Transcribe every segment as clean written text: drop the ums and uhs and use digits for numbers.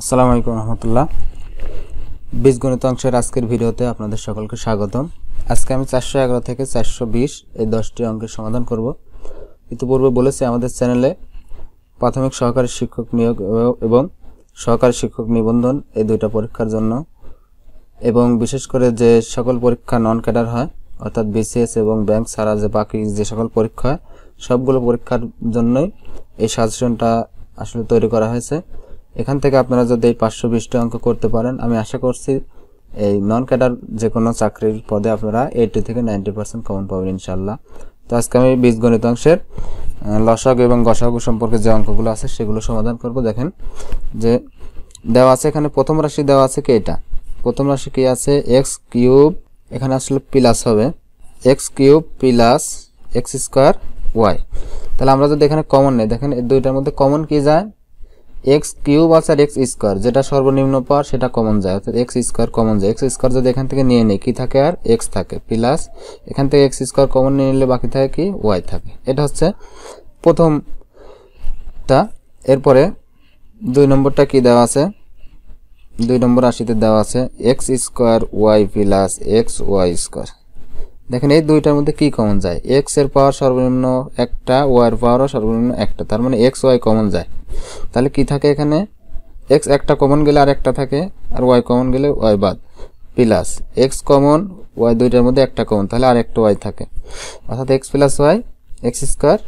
আসসালামু আলাইকুম রহমতুল্লাহ। বীজগণিত অংশের আজকের ভিডিওতে আপনাদের সকলকে স্বাগতম। আজকে আমি 411 থেকে 420 এই 10টি অঙ্কের সমাধান করব। ইতিপূর্বে বলেছি আমাদের চ্যানেলে প্রাথমিক সহকারী শিক্ষক নিয়োগ এবং সহকারী শিক্ষক নিবন্ধন এই দুইটা পরীক্ষার জন্য এবং বিশেষ করে যে সকল পরীক্ষা নন ক্যাডার হয় অর্থাৎ বিসিএস এবং ব্যাংক ছাড়া যে বাকি যে সকল পরীক্ষা হয় সবগুলো পরীক্ষার জন্যই এই সাজেশনটা আসলে তৈরি করা হয়েছে। এখান থেকে আপনারা যদি এই 520টি অঙ্ক করতে পারেন, আমি আশা করছি এই নন ক্যাডার যে কোনো চাকরির পদে আপনারা 80 থেকে 90% কমন পাবেন ইনশাআল্লাহ। তো আজকে আমি বীজগণিত অংশের লসাগু এবং গসাগু সম্পর্কে যে অঙ্কগুলো আছে সেগুলো সমাধান করব। দেখেন যে দেওয়া আছে এখানে প্রথম রাশি দেওয়া আছে কি, এটা প্রথম রাশি কি আছে x কিউব, এখানে আসলে প্লাস হবে x cube plus x square y। তাহলে আমরা যদি এখানে কমন নেই, দেখেন এই দুইটার মধ্যে কমন কি যায়, x কিউব আছে আর x স্কয়ার, যেটা সর্বনিম্ন পাওয়ার সেটা কমন যায়, অর্থাৎ x স্কয়ার কমন যায়। x স্কয়ার যদি এখান থেকে নিয়ে নেই কি থাকে, আর x থাকে, প্লাস এখান থেকে x স্কয়ার কমন নিয়ে নিলে বাকি থাকে কি y থাকে। এটা হচ্ছে প্রথমটা। এরপরে দুই নম্বরটা কি দেওয়া আছে, দুই নম্বর রাশিতে দেওয়া আছে x square y plus xy square. দেখেন এই দুইটার মধ্যে কি কমন যায়, x এর পাওয়ার সর্বনিম্ন একটা, y এর পাওয়ারও সর্বনিম্ন একটা, তার মানে xy কমন যায়। তাহলে কি থাকে এখানে, x একটা কমন গেলে আর একটা থাকে, আর y কমন গেলে y বাদ, প্লাস x কমন y দুইটার মধ্যে একটা কমন, তাহলে আর একটা y থাকে, অর্থাৎ x plus y x square.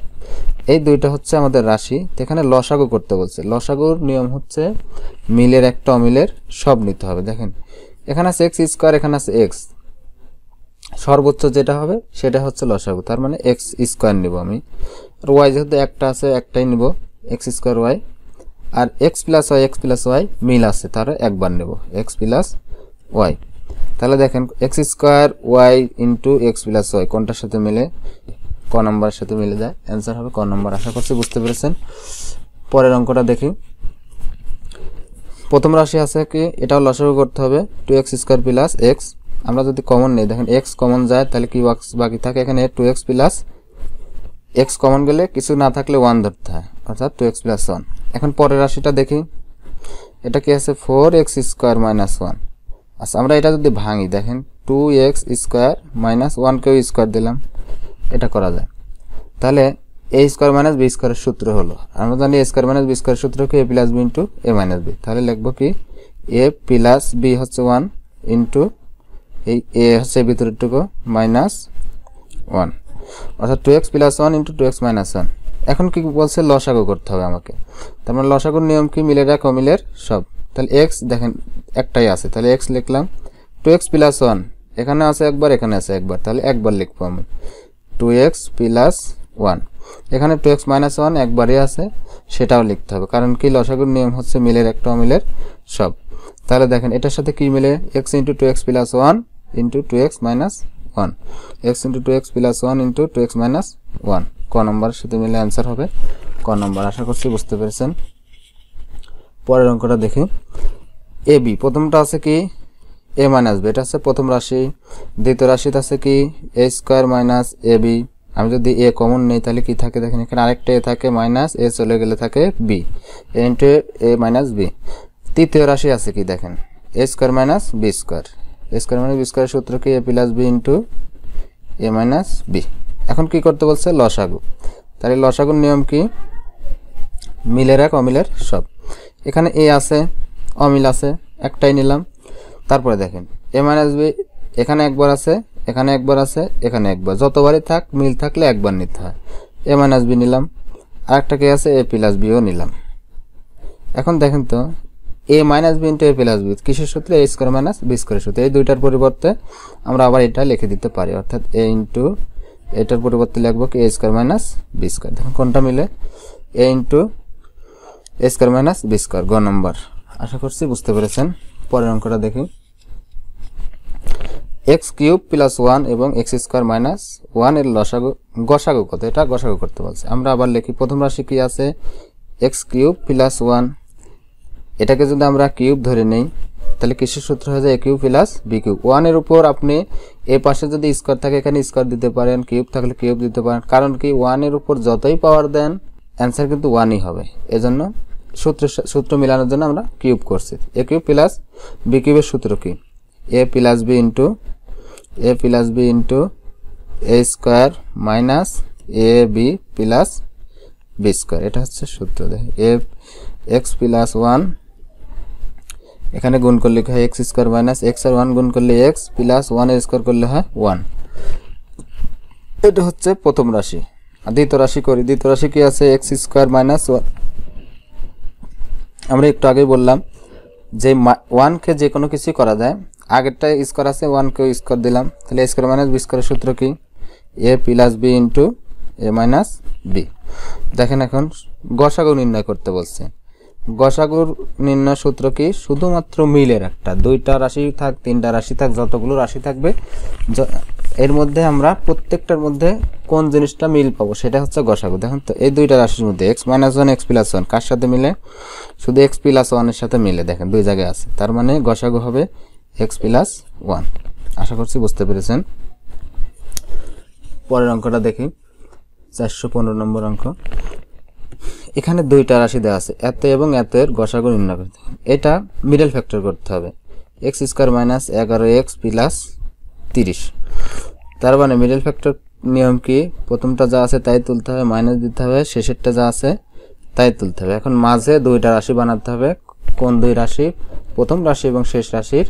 এই দুইটা হচ্ছে আমাদের রাশি। তো এখানে লসাগু করতে বলছে। লসাগুর নিয়ম হচ্ছে মিলের একটা অমিলের সব নিতে হবে। দেখেন এখানে আছে x স্কয়ার, এখানে আছে x, সর্বোচ্চ যেটা হবে সেটা হচ্ছে লসাগু, তার মানে x স্কয়ার নিব আমি, আর y যেহেতু একটা আছে একটাই নিব x স্কয়ার y, আর x প্লাস y মিল আছে তাহলে একবার নেব x প্লাস y। তাহলে দেখেন x square y into x plus y কোনটার সাথে মিলে, ক নম্বরের সাথে মিলে যায়, অ্যান্সার হবে ক নম্বর। আশা করছি বুঝতে পেরেছেন। পরের অঙ্কটা দেখি। প্রথম রাশি আছে কি, এটাও লসাগু করতে হবে 2x স্কয়ার প্লাস x। আমরা যদি কমন নেই, দেখেন x কমন যায় তাহলে কি বাকি থাকে এখানে 2x প্লাস x কমন গেলে কিছু না থাকলে 1 ধরতে হয়, অর্থাৎ 2x প্লাস 1। এখন পরের রাশিটা দেখি, এটা কি আছে 4x স্কয়ার মাইনাস 1। আচ্ছা আমরা এটা যদি ভাঙি, দেখেন 2x স্কয়ার মাইনাস 1 কেও স্কয়ার দিলাম, এটা করা যায়। তাহলে a স্কয়ার মাইনাস b স্কয়ারের সূত্র হলো, আমরা জানি a স্কয়ার মাইনাস b স্কয়ারের সূত্র কি a plus b into a minus b। তাহলে লিখবো কি a প্লাস b হচ্ছে 1 ইন্টু এই a হচ্ছে ভিতরেরটুকু মাইনাস 1, অর্থাৎ 2x plus 1 into 2x minus 1। এখন কি বলছে, লসাগু করতে হবে আমাকে। তার মানে লসাগুর নিয়ম কি, মিলের এক অমিলের সব। তাহলে x দেখেন একটাই আছে, তাহলে x লিখলাম, 2x প্লাস 1 এখানে আছে একবার, এখানে আছে একবার, তাহলে একবার লিখবো আমি 2x প্লাস 1। এখানে 2x মাইনাস 1 একবারই আছে, সেটাও লিখতে হবে, কারণ কি লসাগুর নিয়ম হচ্ছে মিলের একটা অমিলের সব। তাহলে দেখেন এটার সাথে কি মিলে, x into 2x plus 1 into 2x minus 1, x into 2x plus 1 into 2x minus 1, ক নম্বরের সাথে মিলে অ্যান্সার হবে ক নম্বর। আশা করছি বুঝতে পেরেছেন। পরের অঙ্কটা দেখি। এ বি, প্রথমটা আছে কি a মাইনাস b, এটা হচ্ছে প্রথম রাশি। দ্বিতীয় রাশিতে আছে কি a square minus A B. আমি যদি a কমন নেই তাহলে কি থাকে, দেখেন এখানে আরেকটা a থাকে, মাইনাস a চলে গেলে থাকে b, a into a minus b। তৃতীয় রাশি আছে কি, দেখেন a square minus b square, a square minus b স্কয়ারের সূত্র কি a plus b into a minus b। এখন কি করতে বলছে, লসাগু। তাহলে লসাগুর নিয়ম কি, মিলের এক অমিলের সব। এখানে a আছে, অমিল আছে, একটাই নিলাম। তারপরে দেখেন a মাইনাস b এখানে একবার আছে, এখানে একবার আছে, এখানে একবার, যতবারই থাক মিল থাকলে একবার নিতে হয়। a মাইনাস b নিলাম, আরেকটা কি আছে a প্লাস b ও নিলাম। এখন দেখেন তো a minus b into a plus b কিসের সূত্রে, a স্কয়ার মাইনাস b স্কয়ারের সূত্রে। এই দুইটার পরিবর্তে আমরা আবার এটা লিখে দিতে পারি, অর্থাৎ a ইন্টু এটার পরিবর্তে লিখবো কি a square minus b square. দেখুন কোনটা মিলে, a into a square minus b square, গ নম্বর। আশা করছি বুঝতে পেরেছেন। পরের অঙ্কটা দেখি। x কিউব প্লাস 1 এবং x স্কয়ার মাইনাস 1 এর লসাগু গসাগু কত, এটা গসাগু করতে বলছে। আমরা আবার লিখি, প্রথম রাশি কি আছে x কিউব প্লাস 1, এটাকে যদি আমরা কিউব ধরে নেই তাহলে কিসের সূত্র হয়ে যায় a cube plus b cube. 1 এর উপর আপনি এই পাশে যদি স্কয়ার থাকে এখানে স্কয়ার দিতে পারেন, কিউব থাকলে কিউব দিতে পারেন, কারণ কি 1 এর উপর যতই পাওয়ার দেন অ্যান্সার কিন্তু 1ই হবে, এজন্য সূত্র মিলানোর জন্য আমরা কিউব করছি। এ কিউব প্লাস বি কিউবের সূত্র কি? এ plus B into A square minus A B plus B square, এটা হচ্ছে সূত্র। দেখি এ এক্স প্লাস 1 এখানে গুণ করলে হয় এক্স স্কোয়ার মাইনাস এক্স আর 1 গুণ করলে এক্স প্লাস 1 এর স্কোয়ার করলে হয় 1। এটা হচ্ছে প্রথম রাশি। আর দ্বিতীয় রাশি করি। দ্বিতীয় রাশি কি আছে? X square minus 1। আমরা একটু আগেই বললাম যে 1কে যে কোনো কিছু করা যায়। আগেরটা স্কোয়ার আছে, 1কে স্কোয়ার দিলাম, তাহলে এ স্কোয়ার মাইনাস বি স্কোয়ারের সূত্র কি? এ প্লাস বি ইন্টু এ মাইনাস বি। দেখেন এখন গসাগু নির্ণয় করতে বলছে। গসাগুর নির্ণয় সূত্র কি? শুধুমাত্র মিলের একটা, দুইটা রাশি থাক, তিনটা রাশি থাক, যতগুলো রাশি থাকবে এর মধ্যে আমরা প্রত্যেকটার মধ্যে কোন জিনিসটা মিল পাবো সেটা হচ্ছে গসাগু। দেখুন তো এই দুইটা রাশির মধ্যে এক্স মাইনাস 1 এক্স প্লাস 1 কার সাথে মিলে? শুধু এক্স প্লাস 1 এর সাথে মিলে। দেখেন দুই জায়গায় আছে, তার মানে গসাগু হবে এক্স প্লাস 1। আশা করছি বুঝতে পেরেছেন। পরের অঙ্কটা দেখি, 415 নম্বর অঙ্ক। এখানে দুইটা রাশি দেওয়া আছে, এত এবং এতের গসাগু নির্ণয় করতে হবে। এটা মিডল ফ্যাক্টর করতে হবে। X square minus 11x plus 30। তার মানে মিডল ফ্যাক্টর নিয়ম কি? প্রথমটা যা আছে তাই তুলতে হবে, মাইনাস দিতে হবে, শেষেরটা যা আছে তাই তুলতে হবে। এখন মাঝে দুইটা রাশি বানাতে হবে। কোন দুই রাশি? প্রথম রাশি এবং শেষ রাশির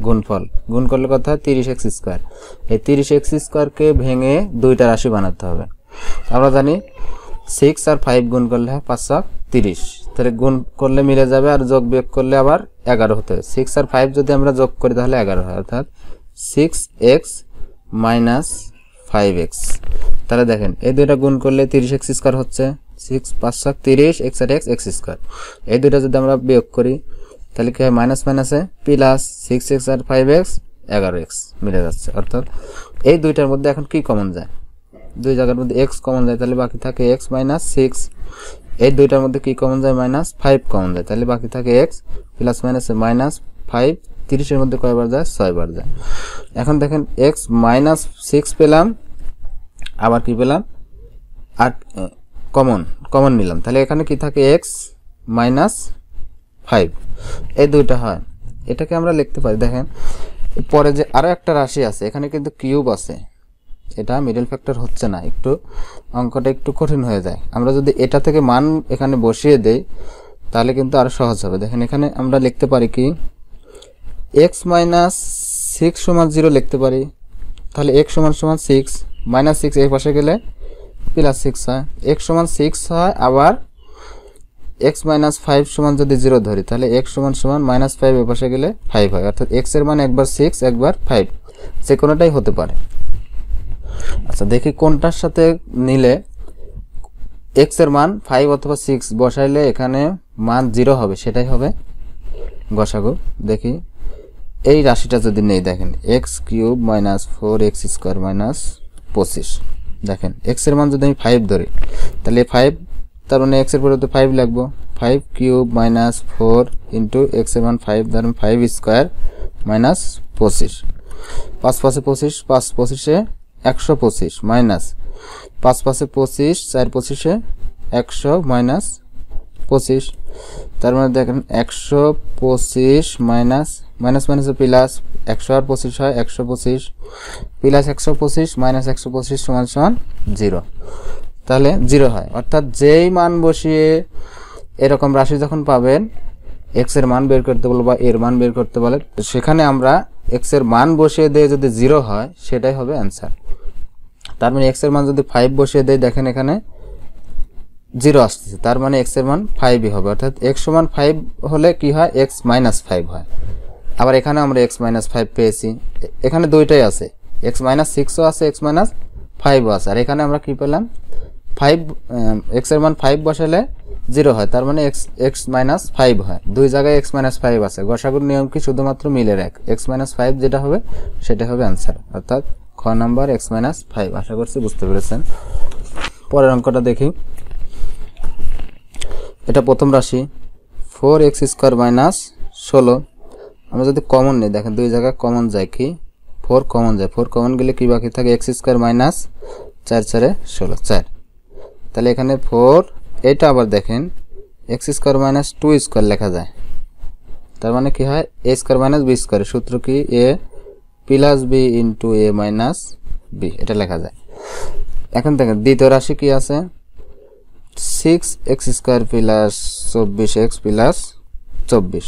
গুণফল। গুণ করলে কত হয়? 30x square. এই 30x স্কোয়ারকে ভেঙে দুইটা রাশি বানাতে হবে। আমরা জানি 6 আর 5 গুণ করলে হয় 5 30। তাহলে গুণ করলে মিলে যাবে, আর যোগ বিয়োগ করলে আবার 11 হতে হবে। 6 আর 5 যদি আমরা যোগ করি তাহলে 11 হয়, অর্থাৎ 6x মাইনাস 5x। তাহলে দেখেন এই দুইটা গুণ করলে 30x স্কোয়ার হচ্ছে, 6 5 30 x আর x স্কোয়ার। এই দুইটা যদি আমরা বিয়োগ করি তাহলে কি হয়? মাইনাস মাইনাসে প্লাস 6x আর 5x 11x মিলে যাচ্ছে। অর্থাৎ এই দুইটার মধ্যে এখন কি কমন যায়? দুই জায়গার মধ্যে x কমন যায়, তাহলে বাকি থাকে x মাইনাস 6। এই দুইটার মধ্যে কি কমন যায়? মাইনাস 5 কমন যায়, তাহলে বাকি থাকে x প্লাস মাইনাসে মাইনাস 5। 30-এর মধ্যে কয়বার যায়? 6 বার যায়। এখন দেখেন x মাইনাস 6 পেলাম, আবার কি পেলাম? আর কমন নিলাম, তাহলে এখানে কি থাকে? x minus 5। এই দুইটা হয়, এটাকে আমরা লিখতে পারি। দেখেন পরে যে আরো একটা রাশি আছে, এখানে কিন্তু কিউব আছে, এটা মিডল ফ্যাক্টর হচ্ছে না, একটু অঙ্কটা একটু কঠিন হয়ে যায়। আমরা যদি এটা থেকে মান এখানে বসিয়ে দেই তাহলে কিন্তু আরো সহজ হবে। দেখেন এখানে আমরা লিখতে পারি কি? x মাইনাস 6 সমান 0 লিখতে পারি। তাহলে x সমান 6 মাইনাস 6 এই পাশে গেলে প্লাস 6 হয়, x সমান 6 হয়। আবার x মাইনাস 5 সমান যদি 0 ধরি তাহলে x সমান মাইনাস 5 এই পাশে গেলে 5 হয়, অর্থাৎ x এর মান একবার 6 একবার 5, যে কোনোটাই হতে পারে। আচ্ছা দেখি কোনটার সাথে নিলে x এর মান 5 অথবা 6 বসাইলে এখানে মান 0 হবে, সেটাই হবে গসাগু। দেখি এই রাশিটা যদি নেই, দেখেন x cube minus 4x square minus 25। দেখেন x এর মান যদি আমি 5 ধরি তাহলে 5, তার মানে x এর পরিবর্তে 5 লিখবো। 5 কিউব মাইনাস 4 ইন্টু x এর মান 5, ধরুন 5 স্কোয়ার মাইনাস 25। 5 5 25, 5 25 125 minus 5 5 25, 4 25 100 minus 25। তার মানে দেখেন 125 মাইনাস মাইনাস মাইনাসে প্লাস 100 আর 25 হয় 125 প্লাস 125 মাইনাস 125 সমান 0। তাহলে 0 হয়, অর্থাৎ যেই মান বসিয়ে এরকম রাশি যখন পাবেন x এর মান বের করতে বলবো বা এর মান বের করতে বলে, সেখানে আমরা x এর মান বসিয়ে দিয়ে যদি 0 হয় সেটাই হবে অ্যান্সার। তার মানে x এর মান যদি 5 বসিয়ে দেই, দেখেন এখানে 0 আসছে, তার মানে x এর মান 5ই হবে। অর্থাৎ x সমান 5 হলে কি হয়? x মাইনাস 5 হয়। আবার এখানে আমরা x মাইনাস 5 পেয়েছি, এখানে দুইটাই আছে, x মাইনাস 6ও আছে, x মাইনাস 5ও আছে। আর এখানে আমরা কি পেলাম? 5 x এর মান 5 বসালে 0 হয়, তার মানে x মাইনাস 5 হয়। দুই জায়গায় x মাইনাস 5 আছে। গসাগুর নিয়ম কি? শুধুমাত্র মিলের এক, x মাইনাস 5 যেটা হবে সেটা হবে অ্যান্সার, অর্থাৎ খ নাম্বার x মাইনাস 5। আশা করছি বুঝতে পেরেছেন। পরের অঙ্কটা দেখি। এটা প্রথম রাশি 4x স্কোয়ার মাইনাস 16। আমরা যদি কমন নিই, দেখেন দুই জায়গায় কমন যায় কি? 4 কমন যায়, 4 কমন গেলে কি বাকি থাকে? x square minus 4 4 16 4। তাহলে এখানে 4, এটা আবার দেখেন এক্স স্কোয়ার মাইনাস 2 স্কোয়ার লেখা যায়। তার মানে কি হয় এ স্কোয়ার মাইনাস বি স্কোয়ার, সূত্র কি এ প্লাস বি ইন্টু এ মাইনাস বি, এটা লেখা যায়। এখন দেখেন দ্বিতীয় রাশি কি আছে 6x square plus 24x plus 24।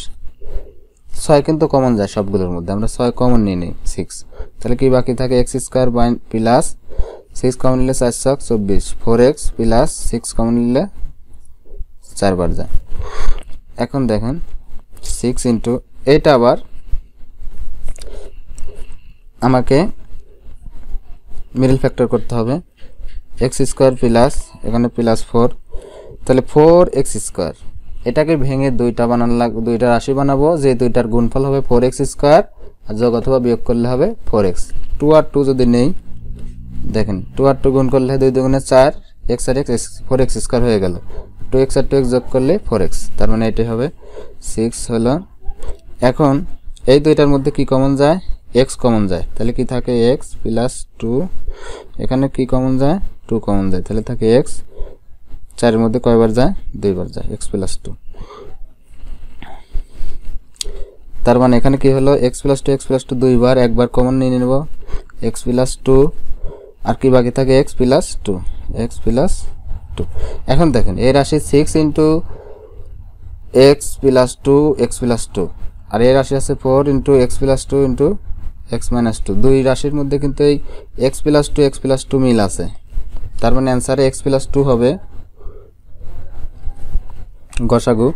6 কিন্তু কমন যায় সবগুলোর মধ্যে, আমরা 6 কমন নিয়ে নিই 6, তাহলে কি বাকি থাকে x স্কোয়ার প্লাস 6 কমন নিলে 4 6 24, 4x প্লাস 6 কমন নিলে 4 বার যায়। এখন দেখেন 6 ইন্টু এটা আবার আমাকে মিডল ফ্যাক্টর করতে হবে, x স্কোয়ার প্লাস এখানে প্লাস 4, তাহলে 4x স্কোয়ার, এটাকে ভেঙে দুইটা বানানো লাগবে, দুইটা রাশি বানাবো, যে দুইটার গুণফল হবে 4x স্কোয়ার আর যোগ অথবা বিয়োগ করলে হবে 4x। 2 আর 2 যদি নেই দেখেন 2 আর 2 গুণ করলে 2 দুগুণে 4, x আর x 4x স্কোয়ার হয়ে গেল, 2x আর 2x যোগ করলে 4x, তার মানে এটাই হবে 6 হলো। এখন এই দুইটার মধ্যে কি কমন যায় x কমন যায়, তাহলে কি থাকে x প্লাস 2, এখানে কি কমন যায় 2 কমন যায়, তাহলে থাকে x, 4 এর মধ্যে কয়বার যায় 2 বার যায়, x প্লাস 2। তার মানে এখানে কি হলো x প্লাস 2 2 বার, একবার কমন নিয়ে নেব x প্লাস 2, আর কি বাকি থাকে x প্লাস 2, x প্লাস 2। এখন দেখেন এই রাশি 6 into x plus 2 x plus 2, আর এই রাশি আছে 4 into x plus 2 into x minus 2, দুই রাশির মধ্যে কিন্তু এই x প্লাস 2 মিল আছে, তার মানে অ্যান্সারে x প্লাস 2 হবে গসাগু।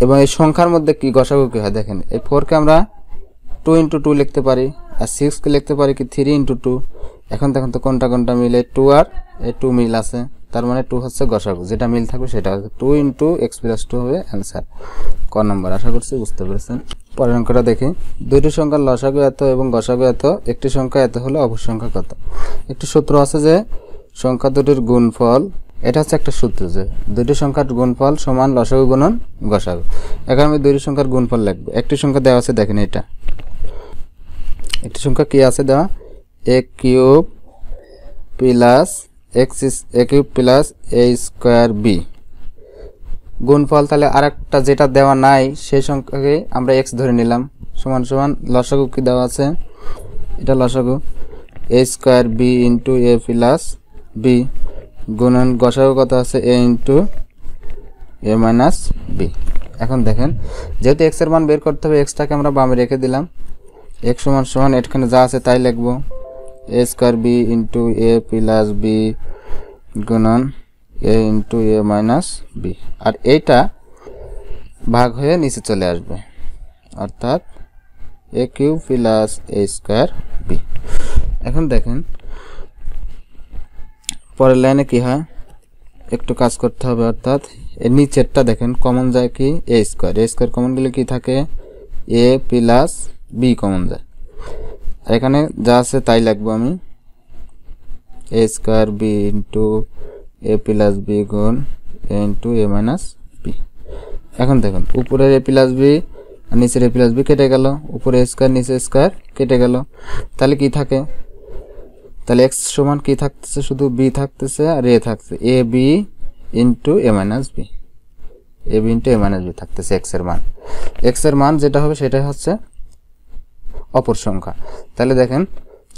এবং এই সংখ্যার মধ্যে কি গসাগু কি হয় দেখেন, এই 4 কে আমরা 2 ইন্টু 2 লিখতে পারি, আর 6 কে লিখতে পারি কি 3 ইন্টু 2। এখন দেখেন তো কোনটা কোনটা মিলে, 2 আর এই 2 মিল আছে, তার মানে 2 হচ্ছে গসাগু, যেটা মিল থাকবে সেটা হচ্ছে 2 ইন্টু x প্লাস 2 হবে অ্যান্সার ক নম্বর। আশা করছি বুঝতে পেরেছেন। পরের অঙ্কটা দেখি, দুইটি সংখ্যার লসাগু এত এবং গসাগু এত, একটি সংখ্যা এত হলে অপর সংখ্যা কত। একটি সূত্র আছে যে সংখ্যা দুটির গুণফল, এটা হচ্ছে একটা সূত্র যে দুইটি সংখ্যার গুণফল সমান লসাগু গুণন গসাগু। এখন আমি দুইটি সংখ্যার গুণফল লিখব। একটি সংখ্যা দেওয়া আছে দেখেন, এটা একটি সংখ্যা কি আছে দেওয়া a cube plus a cube plus a square b, গুণফল তাহলে আরেকটা যেটা দেওয়া নাই সেই সংখ্যাকে আমরা x ধরে নিলাম, সমান সমান লসাগু কি দেওয়া আছে, এটা লসাগু a square b into a plus b, গুণন গসাগু কত আছে a into a minus b। এখন দেখেন যেহেতু x এর মান বের করতে হবে, xটাকে আমরা বামে রেখে দিলাম, x সমান সমান এখানে যা আছে তাই লিখব, a square b into a plus b গুণন a into a minus b, আর এইটা ভাগ হয়ে নিচে চলে আসবে, অর্থাৎ a cube plus a square b। এখন দেখেন পরের লাইনে কি হয়, একটু কাজ করতে হবে, অর্থাৎ এর নিচেরটা দেখেন কমন যায় কি a স্কোয়ার কমন গেলে কি থাকে a প্লাস b কমন যায়, আর এখানে যা আছে তাই লিখবো আমি, a square b into a plus b গুণ a into a minus b। এখন দেখুন উপরের a প্লাস b আর নিচের a প্লাস b কেটে গেল, উপরে a স্কোয়ার নিচে স্কোয়ার কেটে গেল, তাহলে কি থাকে, তাহলে x সমান কি থাকতেছে শুধু b থাকতেছে আর a থাকছে a b into a minus b, a b into a minus b থাকতেছে x এর মান যেটা হবে সেটাই হচ্ছে অপর সংখ্যা। তাহলে দেখেন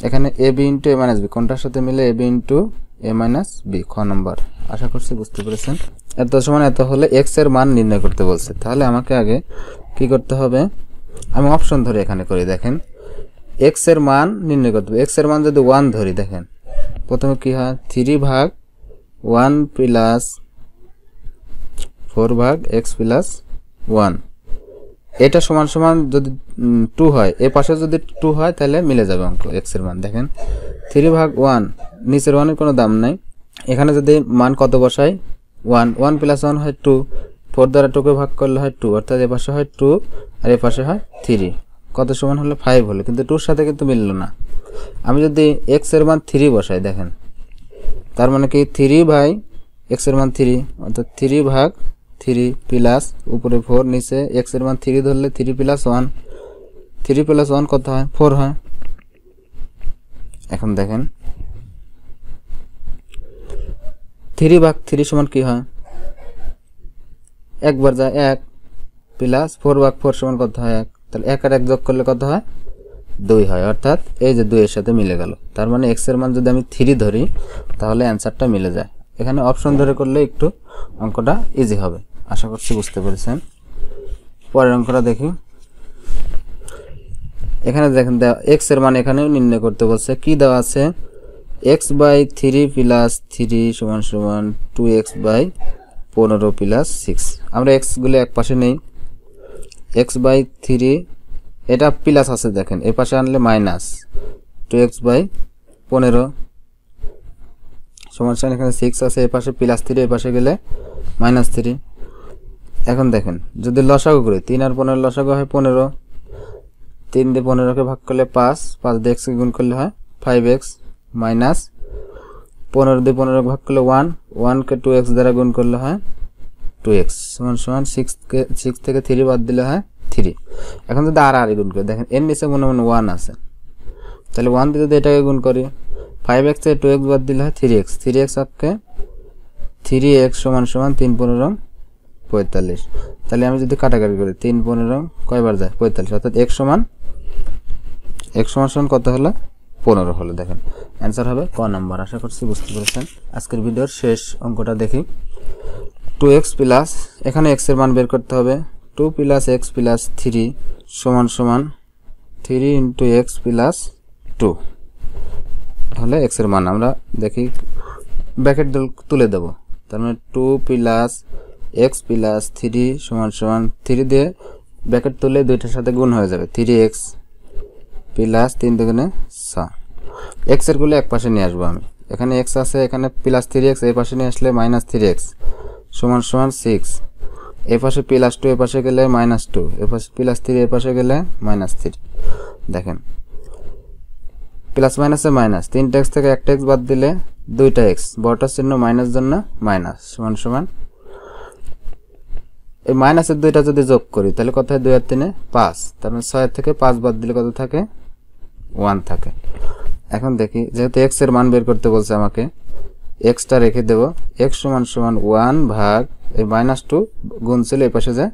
এখানে a b into a minus b কোনটার সাথে মিলে a b into a minus b খ নম্বর। আশা করছি বুঝতে পেরেছেন। এত সমান এত হলে x এর মান নির্ণয় করতে বলছে, তাহলে আমাকে আগে কি করতে হবে, আমি অপশন ধরে এখানে করি, দেখেন x এর মান নির্ণয় করতে হবে। x এর মান যদি 1 ধরি, দেখেন প্রথমে কি হয় 3 ভাগ 1 প্লাস 4 ভাগ x প্লাস 1, এটা সমান সমান যদি 2 হয়, এই পাশে যদি 2 হয় তাহলে মিলে যাবে অঙ্ক। x এর মান দেখেন 3 ভাগ 1, নিচের 1 এর কোনো দাম নাই, এখানে যদি মান কত বসাই 1, 1 প্লাস 1 হয় 2, 4 দ্বারা 2 কে ভাগ করলে হয় 2, অর্থাৎ এই পাশে হয় 2 আর এই পাশে হয় 3, কত সমান হলো 5 হলো, কিন্তু 2 এর সাথে কিন্তু মিললো না। আমি যদি x এর মান 3 বসাই, দেখেন তার মানে কি 3 বাই x এর মান 3, অর্থাৎ 3 ভাগ 3 প্লাস উপরে 4, নিচে x এর মান 3 ধরলে 3 প্লাস 1, 3 প্লাস 1 কত হয় 4 হয়। এখন দেখেন 3 ভাগ 3 সমান কি হয় একবার যায় 1 প্লাস 4 ভাগ 4 সমান কত হয় 1, তাহলে 1 আর 1 যোগ করলে কত হয় 2 হয়, অর্থাৎ এই যে 2 এর সাথে মিলে গেল। তার মানে x এর মান যদি আমি 3 ধরি তাহলে অ্যান্সারটা মিলে যায়। এখানে অপশন ধরে করলে একটু অঙ্কটা ইজি হবে, আশা করছি বুঝতে পেরেছেন। পরের অঙ্কটা দেখি। এখানে দেখেন x এর মান এখানেও নির্ণয় করতে বলছে। কি দেওয়া আছে, x বাই 3 প্লাস 3 সমান সমান 2x বাই 15 প্লাস 6। আমরা x গুলো এক পাশে নেই, x বাই 3 এটা প্লাস আছে, দেখেন এই পাশে আনলে মাইনাস 2x বাই 15 সমান সমান এখানে 6 আছে, এই পাশে প্লাস 3, এই পাশে গেলে মাইনাস 3। এখন দেখেন যদি লসাগু করি 3 আর 15 লসাগু হয় 15, 3 দিয়ে 15 কে ভাগ করলে 5, 5 দিয়ে x কে গুণ করলে হয় 5x মাইনাস 15 দিয়ে 15 কে ভাগ করলে 1, 1 কে 2x দ্বারা গুণ করলে হয় 2x সমান সমান 6 থেকে 3 বাদ দিলে হয় 3। এখন যদি আর গুণ করি, দেখেন এর নিচে মনে মনে 1 আছে, তাহলে 1 দিয়ে যদি এটাকে গুণ করি 5x থেকে 2x বাদ দিলে হয় 3x, 3x কে 3x সমান সমান 3 15 45। তাহলে আমি যদি কাটাকাটি করি 3 15 কয়বার যায় 45, অর্থাৎ x সমান সমান কত হলো 15 হলো। দেখেন অ্যান্সার হবে ক নাম্বার। আশা করছি বুঝতে পেরেছেন। আজকের ভিডিওর শেষ অঙ্কটা দেখি। 2x প্লাস, এখানে x এর মান বের করতে হবে, 2 প্লাস x প্লাস 3 সমান সমান 3 ইন্টু x প্লাস 2 হলে x এর মান আমরা দেখি ব্র্যাকেট তুলে দেব। তার মানে 2 প্লাস x প্লাস 3 সমান সমান 3 দিয়ে ব্র্যাকেট তুলে দুইটার সাথে গুণ হয়ে যাবে, 3x প্লাস 3 দুগুণে 6। x এর গুলো এক পাশে নিয়ে আসবো আমি, এখানে x আছে, এখানে প্লাস 3x, এই পাশে নিয়ে আসলে মাইনাস 3x সমান সমান 6, এই পাশে প্লাস 2, এই পাশে গেলে মাইনাস 2, এই পাশে প্লাস 3, এই পাশে গেলে মাইনাস 3। দেখেন প্লাস মাইনাসে মাইনাস, 3টা x থেকে একটা x বাদ দিলে 2টা x, বড়টার চিহ্ন মাইনাস জন্য মাইনাস সমান সমান এই মাইনাসের 2টা যদি যোগ করি তাহলে কত হয় 2 আর 3 5, তার মানে 6 থেকে 5 বাদ দিলে কত থাকে 1 থাকে। এখন দেখি যেহেতু x এর মান বের করতে বলছে আমাকে, x টা রেখে দেব, x সমান সমান 1 ভাগ এই মাইনাস 2 গুণ ছিল এই পাশে যায়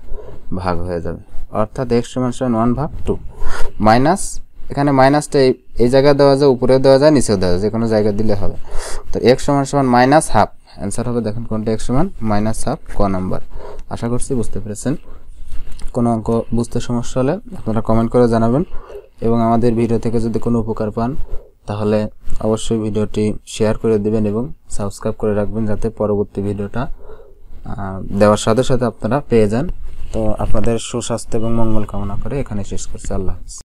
ভাগ হয়ে যাবে, অর্থাৎ x সমান সমান 1 ভাগ 2 মাইনাস, এখানে মাইনাসটা এই জায়গায় দেওয়া যায়, উপরেও দেওয়া যায়, নিচেও দেওয়া যায়, যে কোনো জায়গায় দিলে হবে। তো x সমান সমান মাইনাস হাফ, অ্যান্সার হবে দেখেন কোনটা, x সমান মাইনাস হাফ, ক নাম্বার। আশা করছি বুঝতে পেরেছেন। কোনো অঙ্ক বুঝতে সমস্যা হলে আপনারা কমেন্ট করে জানাবেন, এবং আমাদের ভিডিও থেকে যদি কোনো উপকার পান তাহলে অবশ্যই ভিডিওটি শেয়ার করে দিবেন এবং সাবস্ক্রাইব করে রাখবেন, যাতে পরবর্তী ভিডিওটা দেওয়ার সাথে সাথে আপনারা পেয়ে যান। তো আপনাদের সুস্বাস্থ্য এবং মঙ্গল কামনা করে এখানে শেষ করছি। আল্লাহ হাফেজ।